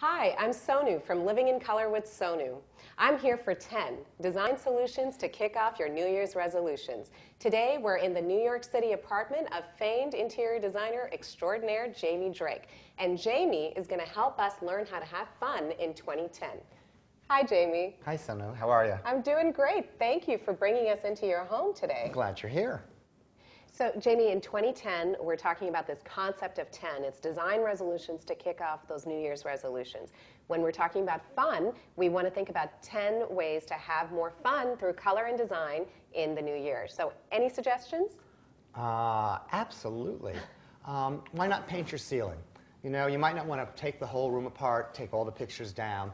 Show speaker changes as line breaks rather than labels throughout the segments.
Hi, I'm Sonu from Living in Color with Sonu. I'm here for 10 design solutions to kick off your New Year's resolutions. Today, we're in the New York City apartment of famed interior designer extraordinaire Jamie Drake. And Jamie is going to help us learn how to have fun in 2010. Hi, Jamie.
Hi, Sonu. How are you?
I'm doing great. Thank you for bringing us into your home today.
I'm glad you're here.
So, Jamie, in 2010, we're talking about this concept of 10. It's design resolutions to kick off those New Year's resolutions. When we're talking about fun, we want to think about 10 ways to have more fun through color and design in the new year. So, any suggestions?
Absolutely. Why not paint your ceiling? You know, you might not want to take the whole room apart, take all the pictures down.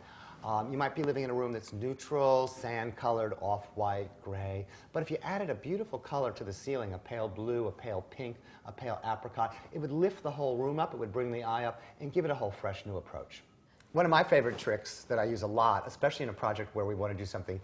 You might be living in a room that's neutral, sand-colored, off-white, gray. But if you added a beautiful color to the ceiling, a pale blue, a pale pink, a pale apricot, it would lift the whole room up, it would bring the eye up, and give it a whole fresh new approach. One of my favorite tricks that I use a lot, especially in a project where we want to do something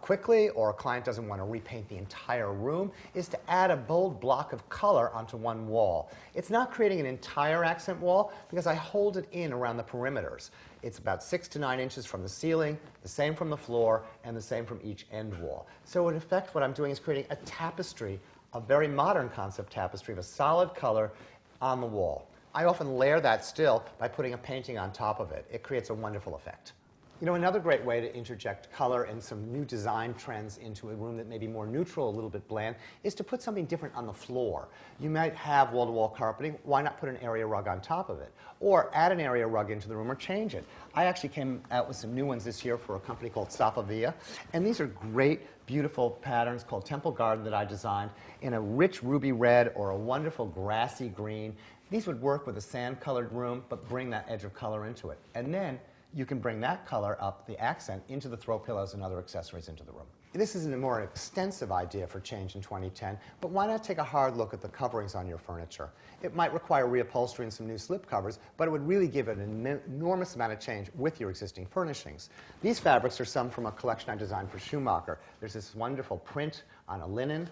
quickly or a client doesn't want to repaint the entire room, is to add a bold block of color onto one wall. It's not creating an entire accent wall because I hold it in around the perimeters. It's about 6 to 9 inches from the ceiling, the same from the floor, and the same from each end wall. So in effect, what I'm doing is creating a tapestry, a very modern concept tapestry of a solid color on the wall. I often layer that still by putting a painting on top of it. It creates a wonderful effect. You know, another great way to interject color and some new design trends into a room that may be more neutral, a little bit bland, is to put something different on the floor. You might have wall-to-wall carpeting. Why not put an area rug on top of it? Or add an area rug into the room or change it. I actually came out with some new ones this year for a company called Via, and these are great, beautiful patterns called Temple Garden that I designed in a rich ruby red or a wonderful grassy green. These would work with a sand-colored room, but bring that edge of color into it. And then you can bring that color up, the accent, into the throw pillows and other accessories into the room. This is a more extensive idea for change in 2010, but why not take a hard look at the coverings on your furniture? It might require reupholstery and some new slip covers, but it would really give it an enormous amount of change with your existing furnishings. These fabrics are some from a collection I designed for Schumacher. There's this wonderful print on a linen,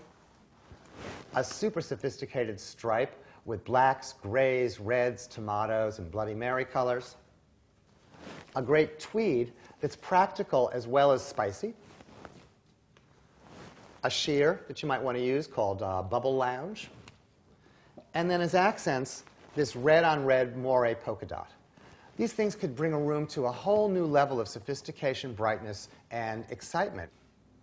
a super sophisticated stripe with blacks, grays, reds, tomatoes, and Bloody Mary colors. A great tweed that's practical as well as spicy. A sheer that you might want to use called Bubble Lounge. And then as accents, this red-on-red moire polka dot. These things could bring a room to a whole new level of sophistication, brightness, and excitement.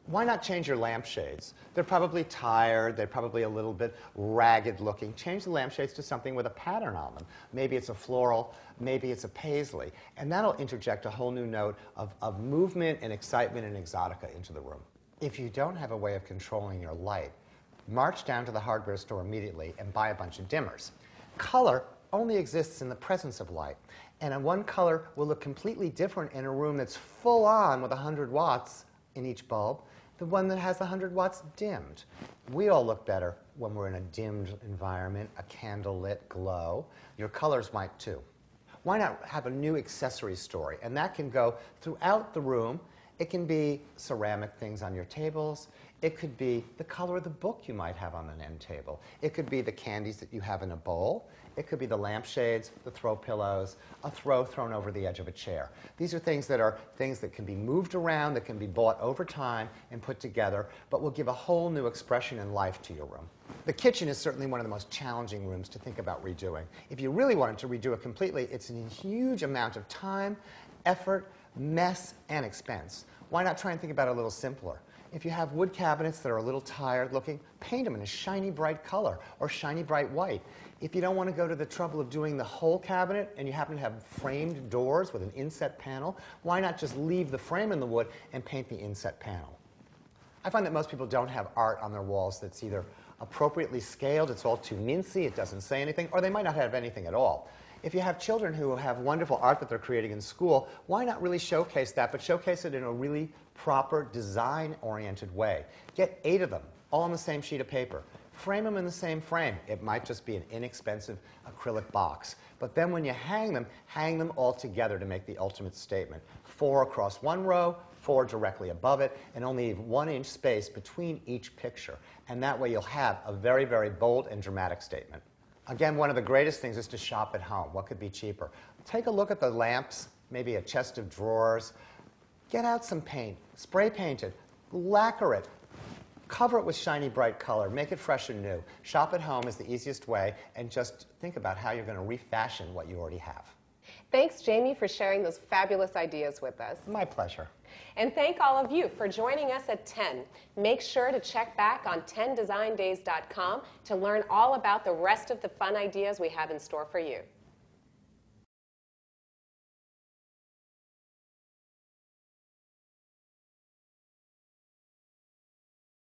Why not change your lampshades? They're probably tired, they're probably a little bit ragged looking. Change the lampshades to something with a pattern on them. Maybe it's a floral, maybe it's a paisley. And that'll interject a whole new note of movement and excitement and exotica into the room. If you don't have a way of controlling your light, march down to the hardware store immediately and buy a bunch of dimmers. Color only exists in the presence of light. And one color will look completely different in a room that's full on with 100 watts in each bulb, the one that has 100 watts dimmed. We all look better when we're in a dimmed environment, a candle-lit glow. Your colors might too. Why not have a new accessory story? And that can go throughout the room. It can be ceramic things on your tables. It could be the color of the book you might have on an end table. It could be the candies that you have in a bowl. It could be the lampshades, the throw pillows, a throw thrown over the edge of a chair. These are things that can be moved around, that can be bought over time and put together, but will give a whole new expression and life to your room. The kitchen is certainly one of the most challenging rooms to think about redoing. If you really wanted to redo it completely, it's a huge amount of time, effort, mess, and expense. Why not try and think about it a little simpler? If you have wood cabinets that are a little tired looking, paint them in a shiny bright color or shiny bright white. If you don't want to go to the trouble of doing the whole cabinet and you happen to have framed doors with an inset panel, why not just leave the frame in the wood and paint the inset panel? I find that most people don't have art on their walls that's either appropriately scaled, it's all too mincy, it doesn't say anything, or they might not have anything at all. If you have children who have wonderful art that they're creating in school, why not really showcase that, but showcase it in a really proper, design-oriented way? Get 8 of them, all on the same sheet of paper. Frame them in the same frame. It might just be an inexpensive acrylic box. But then when you hang them all together to make the ultimate statement. 4 across one row, 4 directly above it, and only leave 1-inch space between each picture. And that way you'll have a very, very bold and dramatic statement. Again, one of the greatest things is to shop at home. What could be cheaper? Take a look at the lamps maybe a chest of drawers. Get out some paint, spray paint it, lacquer it, cover it with shiny, bright color, make it fresh and new. Shop at home is the easiest way, and just think about how you're going to refashion what you already have.
Thanks, Jamie, for sharing those fabulous ideas with us.
My pleasure.
And thank all of you for joining us at 10. Make sure to check back on 10designdays.com to learn all about the rest of the fun ideas we have in store for you.